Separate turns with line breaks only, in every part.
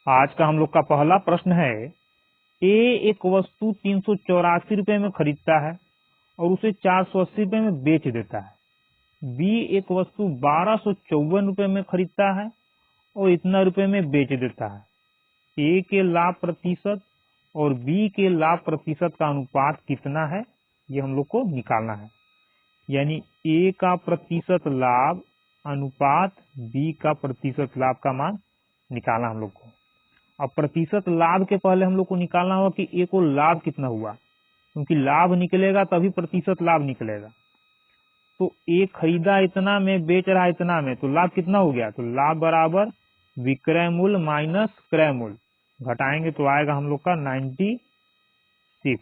आज का हम लोग का पहला प्रश्न है, ए एक वस्तु 384 रुपए में खरीदता है और उसे 480 रुपए में बेच देता है। बी एक वस्तु 1254 रुपए में खरीदता है और इतना रुपए में बेच देता है। ए के लाभ प्रतिशत और बी के लाभ प्रतिशत का अनुपात कितना है, ये हम लोग को निकालना है। यानी ए का प्रतिशत लाभ अनुपात बी का प्रतिशत लाभ का मान निकालना हम लोग को। अब प्रतिशत लाभ के पहले हम लोग को निकालना होगा कि ए को लाभ कितना हुआ, क्योंकि लाभ निकलेगा तभी प्रतिशत लाभ निकलेगा। तो ए खरीदा इतना में, बेच रहा इतना में, तो लाभ कितना हो गया? तो लाभ बराबर विक्रय मूल्य माइनस क्रय मूल्य, घटाएंगे तो आएगा हम लोग का 96।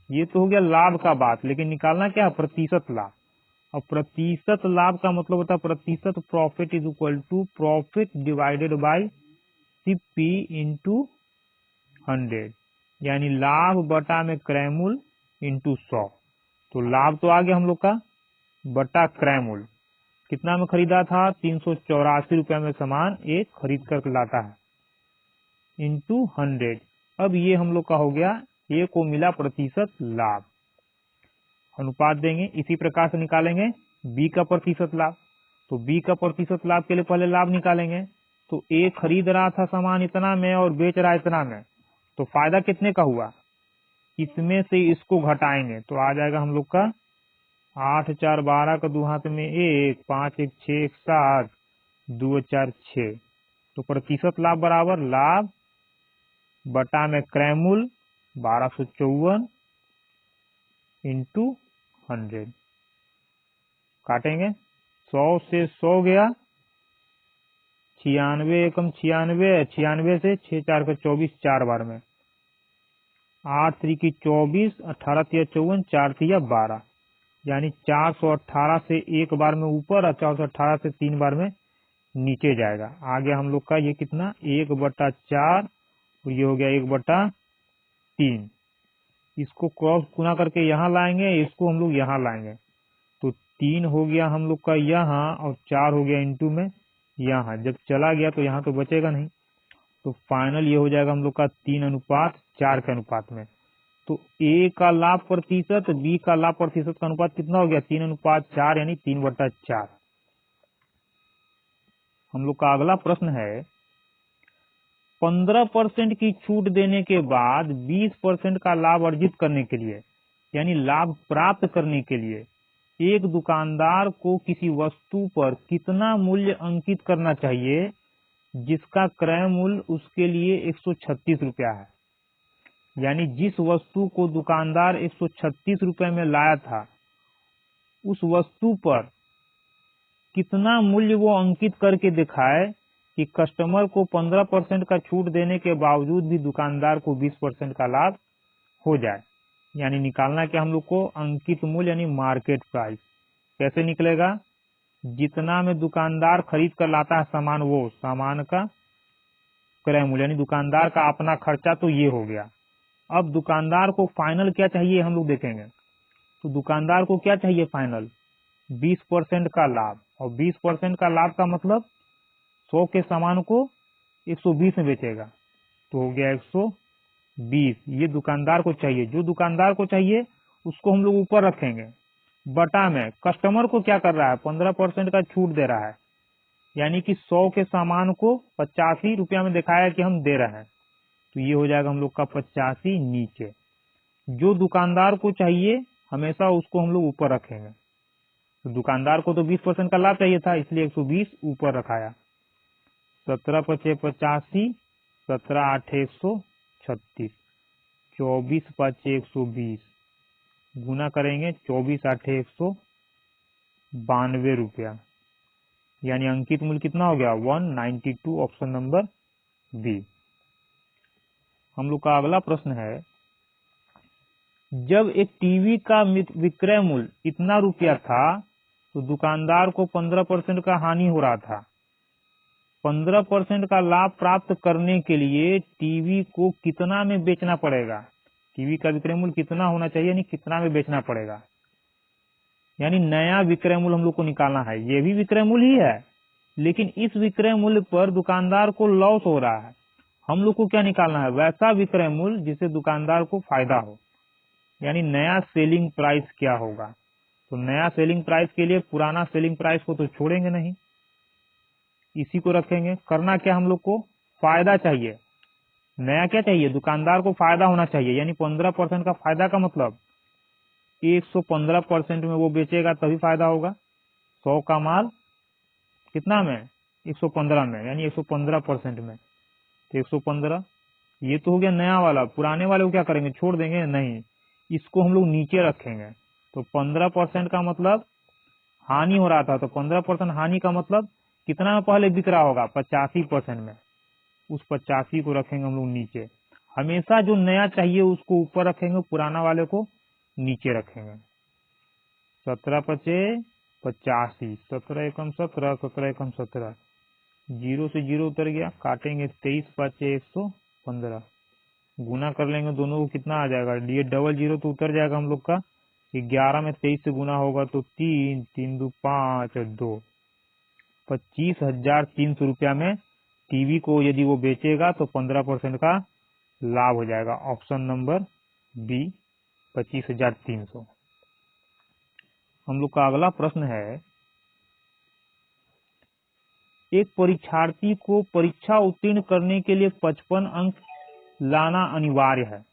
ये तो हो गया लाभ का बात, लेकिन निकालना क्या है? प्रतिशत लाभ। और प्रतिशत लाभ का मतलब होता है प्रतिशत profit is equal to profit divided by Cp into 100, यानी लाभ बटा में क्रय मूल्य इंटू 100। तो लाभ तो आ गया हम लोग का बटा क्रय मूल्य। कितना में खरीदा था? 384 रुपए में सामान एक खरीद कर लाता है, इंटू 100। अब ये हम लोग का हो गया, ए को मिला प्रतिशत लाभ। अनुपात देंगे, इसी प्रकार से निकालेंगे बी का प्रतिशत लाभ। तो बी का प्रतिशत लाभ के लिए पहले लाभ निकालेंगे। तो ए खरीद रहा था सामान इतना में और बेच रहा इतना में, तो फायदा कितने का हुआ? इसमें से इसको घटाएंगे तो आ जाएगा हम लोग का 8 4 12 का 2 हाथ में 1, 5 1 6 1 7, 2 4 6। तो प्रतिशत लाभ बराबर लाभ बटा में क्रय मूल्य 1254 इंटू 100। काटेंगे, 100 से 100 गया, 96 एकम 96, 96 से 6 4 का 24, 4 बार में 8 3 की 24, 18 तिया 54, 4 तिया 12, यानी 418 से एक बार में ऊपर और 418 से 3 बार में नीचे जाएगा। आ गया हम लोग का ये कितना? 1/4 और ये हो गया 1/3। इसको क्रॉस गुना करके यहाँ लाएंगे, इसको हम लोग यहाँ लाएंगे, तो 3 हो गया हम लोग का यहाँ और 4 हो गया इंटू में यहाँ। जब चला गया तो यहाँ तो बचेगा नहीं, तो फाइनल ये हो जाएगा हम लोग का 3:4 के अनुपात में। तो ए का लाभ प्रतिशत बी का लाभ प्रतिशत का अनुपात कितना हो गया? 3:4, यानी 3/4। हम लोग का अगला प्रश्न है, 15% की छूट देने के बाद 20% का लाभ अर्जित करने के लिए, यानी लाभ प्राप्त करने के लिए एक दुकानदार को किसी वस्तु पर कितना मूल्य अंकित करना चाहिए जिसका क्रय मूल्य उसके लिए 136 रुपया है। यानी जिस वस्तु को दुकानदार 136 रुपए में लाया था, उस वस्तु पर कितना मूल्य वो अंकित करके दिखाए कि कस्टमर को 15% का छूट देने के बावजूद भी दुकानदार को 20% का लाभ हो जाए। यानी निकालना क्या हम लोग को? अंकित मूल्य यानी मार्केट प्राइस। कैसे निकलेगा? जितना में दुकानदार खरीद कर लाता है सामान, वो सामान का क्रय मूल्य, यानी दुकानदार का अपना खर्चा तो ये हो गया। अब दुकानदार को फाइनल क्या चाहिए हम लोग देखेंगे। तो दुकानदार को क्या चाहिए फाइनल? 20% का लाभ। और 20% का लाभ का मतलब 100 के सामान को 120 में बेचेगा, तो हो गया 120। ये दुकानदार को चाहिए। जो दुकानदार को चाहिए उसको हम लोग ऊपर रखेंगे, बटा में कस्टमर को क्या कर रहा है? 15% का छूट दे रहा है, यानी कि 100 के सामान को 85 रुपया में दिखाया कि हम दे रहे हैं, तो ये हो जाएगा हम लोग का 85 नीचे। जो दुकानदार को चाहिए हमेशा उसको हम लोग ऊपर रखेंगे। तो दुकानदार को तो 20% का लाभ चाहिए था, इसलिए 120 ऊपर रखाया। 17 5 85, 17 8 136, 24 5 120, गुना करेंगे 24 8 192 रुपया, यानी अंकित मूल्य कितना हो गया? 192। Option number B. हम लोग का अगला प्रश्न है, जब एक टीवी का विक्रय मूल्य इतना रुपया था तो दुकानदार को 15% का हानि हो रहा था। 15% का लाभ प्राप्त करने के लिए टीवी को कितना में बेचना पड़ेगा? टीवी का विक्रय मूल्य कितना होना चाहिए, यानी कितना में बेचना पड़ेगा। यानी नया विक्रय मूल्य हम लोग को निकालना है। ये भी विक्रय मूल्य ही है, लेकिन इस विक्रय मूल्य पर दुकानदार को लॉस हो रहा है। हम लोग को क्या निकालना है? वैसा विक्रय मूल्य जिससे दुकानदार को फायदा हो, यानी नया सेलिंग प्राइस क्या होगा। तो नया सेलिंग प्राइस के लिए पुराना सेलिंग प्राइस को तो छोड़ेंगे नहीं, इसी को रखेंगे। करना क्या हम लोग को? फायदा चाहिए। नया क्या चाहिए? दुकानदार को फायदा होना चाहिए, यानी 15% का फायदा का मतलब 115% में वो बेचेगा तभी फायदा होगा। 100 का माल कितना में? 115 में, यानी 115% में। तो 115 ये तो हो गया नया वाला। पुराने वाले को क्या करेंगे? छोड़ देंगे? नहीं, इसको हम लोग नीचे रखेंगे। तो 15% का मतलब हानि हो रहा था, तो 15% हानि का मतलब कितना में पहले बिक रहा होगा? 85% में। उस 85 को रखेंगे हम लोग नीचे। हमेशा जो नया चाहिए उसको ऊपर रखेंगे, पुराना वाले को नीचे रखेंगे। 17 पचे 85, 17 एकम 17, 17 एकम 17, जीरो से जीरो उतर गया, काटेंगे 23 पचे 115, गुना कर लेंगे दोनों को, कितना आ जाएगा? ये डबल जीरो तो उतर जाएगा हम लोग का। 11 में 23 से गुना होगा तो 3, 3 2 5 और 2, 25,300 रुपया में टीवी को यदि वो बेचेगा तो 15% का लाभ हो जाएगा। Option number B, 25,300। हम लोग का अगला प्रश्न है, एक परीक्षार्थी को परीक्षा उत्तीर्ण करने के लिए 55 अंक लाना अनिवार्य है।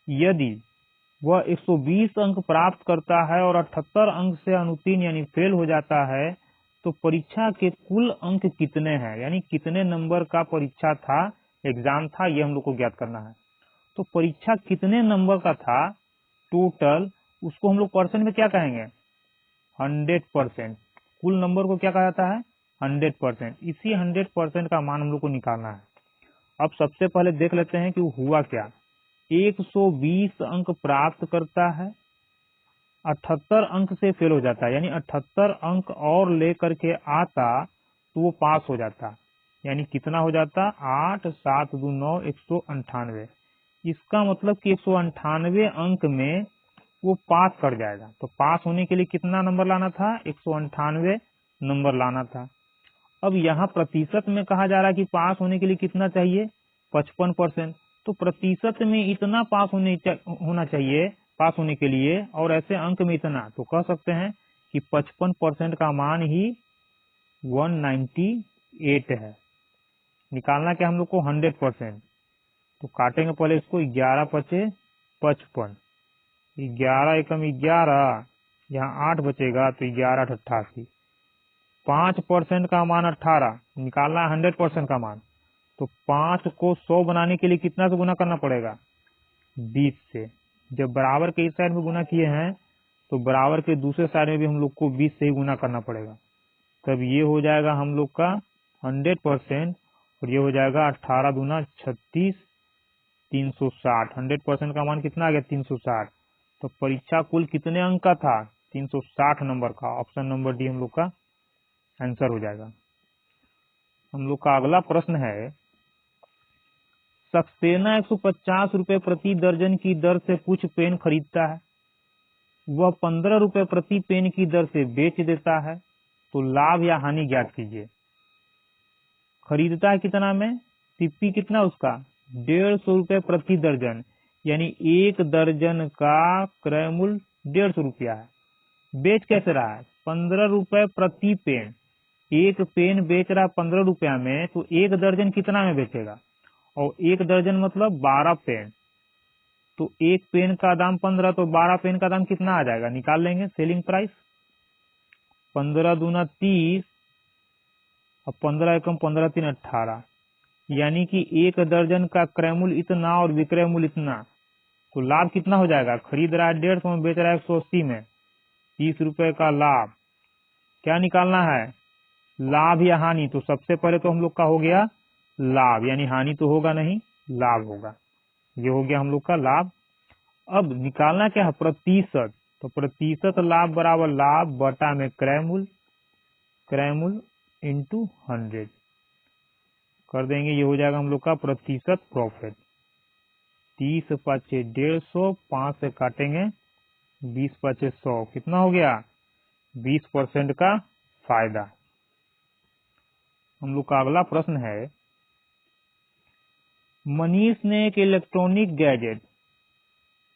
यदि वह 120 अंक प्राप्त करता है और 78 अंक से अनुत्तीर्ण यानी फेल हो जाता है, तो परीक्षा के कुल अंक कितने हैं? यानी कितने नंबर का परीक्षा था, एग्जाम था, ये हम लोग को ज्ञात करना है। तो परीक्षा कितने नंबर का था टोटल, उसको हम लोग परसेंट में क्या कहेंगे? 100%। कुल नंबर को क्या कहा जाता है? 100%। इसी 100% का मान हम लोग को निकालना है। अब सबसे पहले देख लेते हैं कि वो हुआ क्या। 120 अंक प्राप्त करता है, 78 अंक से फेल हो जाता है, यानी 78 अंक और लेकर के आता तो वो पास हो जाता। यानी कितना हो जाता? 8 7 2 9 198। इसका मतलब कि 198 अंक में वो पास कर जाएगा। तो पास होने के लिए कितना नंबर लाना था? 198 नंबर लाना था। अब यहाँ प्रतिशत में कहा जा रहा है कि पास होने के लिए कितना चाहिए? 55%। तो प्रतिशत में इतना होना चाहिए पास होने के लिए, और ऐसे अंक में इतना, तो कह सकते हैं कि 55% का मान ही 198 है। निकालना क्या हम लोग को? 100%। तो काटेंगे पहले इसको, 11 पचे 55, 11 एकम 11, यहाँ 8 बचेगा तो 11 8 88। 5% का मान 18, निकालना 100% का मान। तो 5 को 100 बनाने के लिए कितना से गुना करना पड़ेगा? 20 से। जब बराबर के इस साइड में गुना किए हैं तो बराबर के दूसरे साइड में भी हम लोग को 20 से ही गुना करना पड़ेगा। तब ये हो जाएगा हम लोग का 100%, और ये हो जाएगा 18 दूना 36, 360। 100% का मान कितना आ गया? 360। तो परीक्षा कुल कितने अंक का था? 360 नंबर का। ऑप्शन नंबर डी हम लोग का आंसर हो जाएगा। हम लोग का अगला प्रश्न है, सक्सेना 150 रुपए प्रति दर्जन की दर से कुछ पेन खरीदता है, वह 15 रुपए प्रति पेन की दर से बेच देता है, तो लाभ या हानि ज्ञात कीजिए। खरीदता है कितना में? टिप्पी कितना उसका? 150 रुपए प्रति दर्जन, यानी एक दर्जन का क्रय मूल्य 150 रुपया है। बेच कैसे रहा है? 15 रुपए प्रति पेन। एक पेन बेच रहा है 15 रुपया में, तो एक दर्जन कितना में बेचेगा? और एक दर्जन मतलब 12 पेन। तो एक पेन का दाम 15, तो 12 पेन का दाम कितना आ जाएगा? निकाल लेंगे सेलिंग प्राइस। 15 दूना 30, और 15 एकम 15 3 18, यानी कि एक दर्जन का क्रय मूल्य इतना और विक्रय मूल्य इतना, तो लाभ कितना हो जाएगा? खरीद रहा है 150 में, बेच रहा है 180 में, 30 रुपए का लाभ। क्या निकालना है? लाभ या हानि? तो सबसे पहले तो हम लोग का हो गया लाभ, यानी हानि तो होगा नहीं, लाभ होगा। ये हो गया हम लोग का लाभ। अब निकालना क्या है? प्रतिशत। तो प्रतिशत लाभ बराबर लाभ बटा में क्रय मूल्य, क्रय मूल्य इंटू 100 कर देंगे। ये हो जाएगा हम लोग का प्रतिशत प्रॉफिट। 30 पचे 150, 5 से काटेंगे, 20 पचे 100, कितना हो गया? 20% का फायदा। हम लोग का अगला प्रश्न है, मनीष ने एक इलेक्ट्रॉनिक गैजेट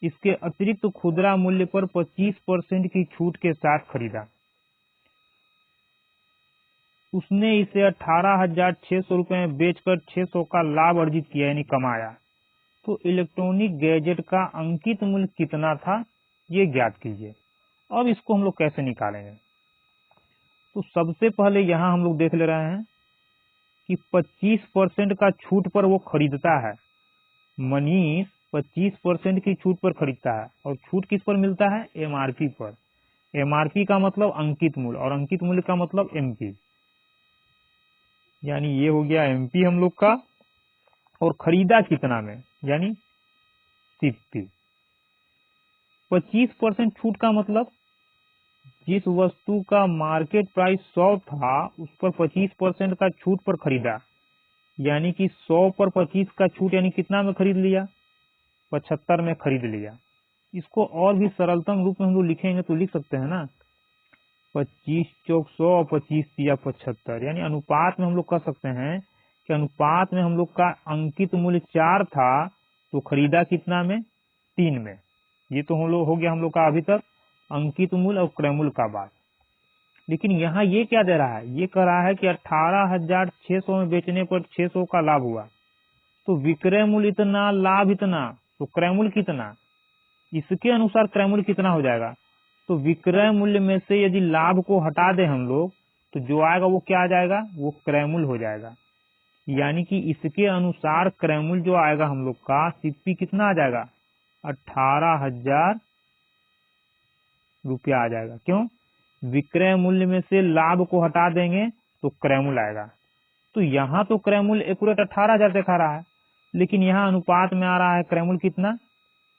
इसके अतिरिक्त खुदरा मूल्य पर 25% की छूट के साथ खरीदा। उसने इसे 18,600 रुपए में बेचकर 600 का लाभ अर्जित किया यानी कमाया। तो इलेक्ट्रॉनिक गैजेट का अंकित मूल्य कितना था ये ज्ञात कीजिए। अब इसको हम लोग कैसे निकालेंगे? तो सबसे पहले यहाँ हम लोग देख ले रहे हैं कि 25% का छूट पर वो खरीदता है। मनीष 25% की छूट पर खरीदता है और छूट किस पर मिलता है? एमआरपी पर। एमआरपी का मतलब अंकित मूल्य और अंकित मूल्य का मतलब एमपी, यानी ये हो गया एमपी हम लोग का। और खरीदा कितना में यानी सीपी। 25% छूट का मतलब जिस वस्तु का मार्केट प्राइस 100 था उस पर 25% का छूट पर खरीदा, यानी कि 100 पर 25 का छूट यानी कितना में खरीद लिया? 75 में खरीद लिया। इसको और भी सरलतम रूप में हम लोग लिखेंगे तो लिख सकते हैं ना, 25 चौक 100 और 25 या 75, यानी अनुपात में हम लोग कह सकते हैं कि अनुपात में हम लोग का अंकित मूल्य 4 था तो खरीदा कितना में? 3 में। ये तो हम लोग हो गया हम लोग का अभी तक अंकित मूल्य और क्रय मूल्य का बात। लेकिन यहाँ ये क्या दे रहा है? ये कह रहा है कि 18,600 में बेचने पर 600 का लाभ हुआ। तो विक्रय मूल्य इतना, लाभ इतना, तो क्रय मूल्य कितना? इसके अनुसार क्रय मूल्य कितना हो जाएगा? तो विक्रय मूल्य में से यदि लाभ को हटा दें हम लोग तो जो आएगा वो क्या आ जाएगा? वो क्रय मूल्य हो जाएगा। यानी कि इसके अनुसार क्रय मूल्य जो आएगा हम लोग का सीपी कितना आ जाएगा? 18,000 रुपया आ जाएगा। क्यों? विक्रय मूल्य में से लाभ को हटा देंगे तो क्रय मूल्य आएगा। तो यहाँ तो क्रय मूल्य एक्यूरेट 18,000 दिखा रहा है, लेकिन यहाँ अनुपात में आ रहा है क्रय मूल्य कितना?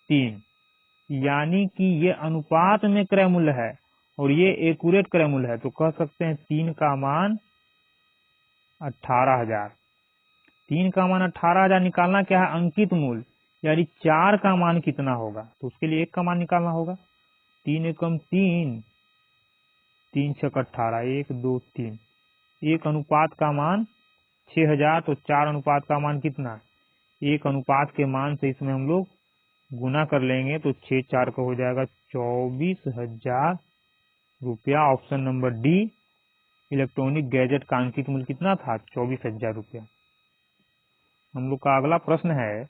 3, यानी कि ये अनुपात में क्रय मूल्य है और ये एक्यूरेट क्रय मूल्य है। तो कह सकते हैं 3 का मान 18,000। 3 का मान 18,000 निकालना क्या है? अंकित मूल्य, यानी 4 का मान कितना होगा? तो उसके लिए 1 का मान निकालना होगा। 3 एकम 3, 3 छक 18, 1 2 3, 1 अनुपात का मान 6,000, तो 4 अनुपात का मान कितना? 1 अनुपात के मान से इसमें हम लोग गुना कर लेंगे तो 6 4 का हो जाएगा 24,000 रुपया। Option number D, electronic gadget का अंकित मूल्य कितना था? 24,000 रुपया। हम लोग का अगला प्रश्न है,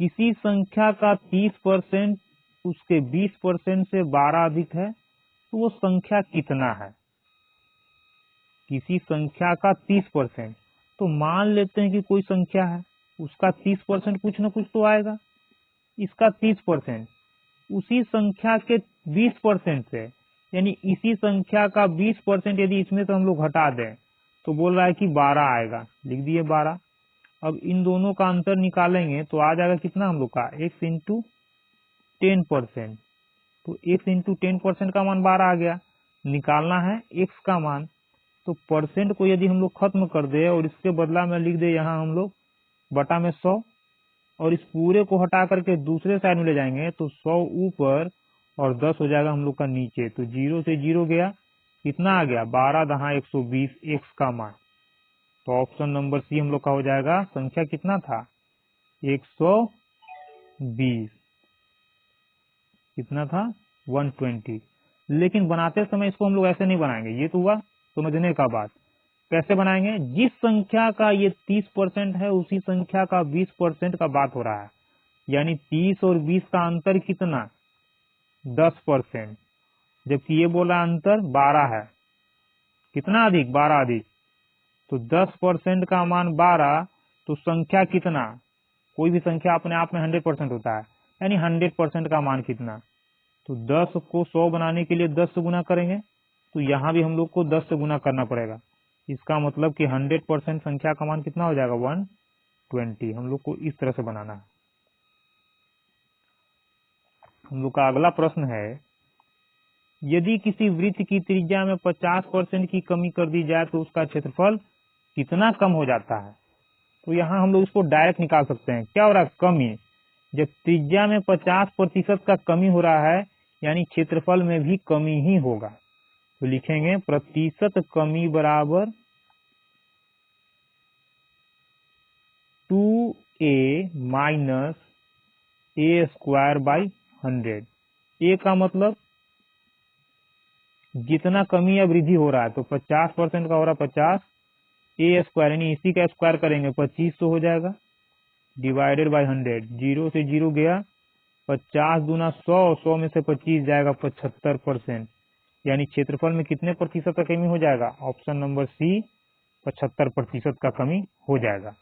किसी संख्या का 30% उसके 20% से 12 अधिक है तो वो संख्या कितना है? किसी संख्या का 30%, तो मान लेते हैं कि कोई संख्या है, उसका 30% कुछ ना कुछ तो आएगा। इसका 30% उसी संख्या के 20% से, यानी इसी संख्या का 20% यदि इसमें से हम लोग हटा दें तो बोल रहा है कि 12 आएगा। लिख दिए 12। अब इन दोनों का अंतर निकालेंगे तो आ जाएगा कितना हम लोग का? x into 10%। तो x इंटू 10% का मान 12 आ गया। निकालना है x का मान, तो परसेंट को यदि हम लोग खत्म कर दे और इसके बदला में लिख दे यहाँ हम लोग बटा में 100, और इस पूरे को हटा करके दूसरे साइड में ले जाएंगे तो 100 ऊपर और 10 हो जाएगा हम लोग का नीचे। तो 0 से 0 गया, कितना आ गया? 12 दहा 120 x का मान। तो ऑप्शन नंबर सी हम लोग का हो जाएगा। संख्या कितना था? 120। कितना था? 120। लेकिन बनाते समय इसको हम लोग ऐसे नहीं बनाएंगे। ये तो हुआ समझने का बात। कैसे बनाएंगे? जिस संख्या का ये 30% है उसी संख्या का 20% का बात हो रहा है, यानी 30 और 20 का अंतर कितना? 10%। जबकि ये बोला अंतर 12 है। कितना अधिक? 12 अधिक। तो 10% का मान 12, तो संख्या कितना? कोई भी संख्या अपने आप में 100% होता है, यानी 100% का मान कितना? तो 10 को 100 बनाने के लिए 10 से गुना करेंगे, तो यहाँ भी हम लोग को 10 से गुना करना पड़ेगा। इसका मतलब कि 100% संख्या का मान कितना हो जाएगा? 120। हम लोग को इस तरह से बनाना है। हम लोग का अगला प्रश्न है, यदि किसी वृत्त की त्रिज्या में 50% की कमी कर दी जाए तो उसका क्षेत्रफल कितना कम हो जाता है? तो यहाँ हम लोग इसको डायरेक्ट निकाल सकते हैं। क्या हो रहा है? कमी। जब त्रिज्या में 50% का कमी हो रहा है यानी क्षेत्रफल में भी कमी ही होगा। तो लिखेंगे प्रतिशत कमी बराबर 2a minus A square by 100। ए का मतलब जितना कमी या वृद्धि हो रहा है, तो 50% का हो रहा है 50, ए स्क्वायर यानी इसी का स्क्वायर करेंगे 2500 हो जाएगा, डिवाइडेड बाई 100। 0 से 0 गया, 50 दूना 100, 100 में से 25 जाएगा 75%, यानी क्षेत्रफल में कितने प्रतिशत का कमी हो जाएगा? ऑप्शन नंबर सी 75% का कमी हो जाएगा।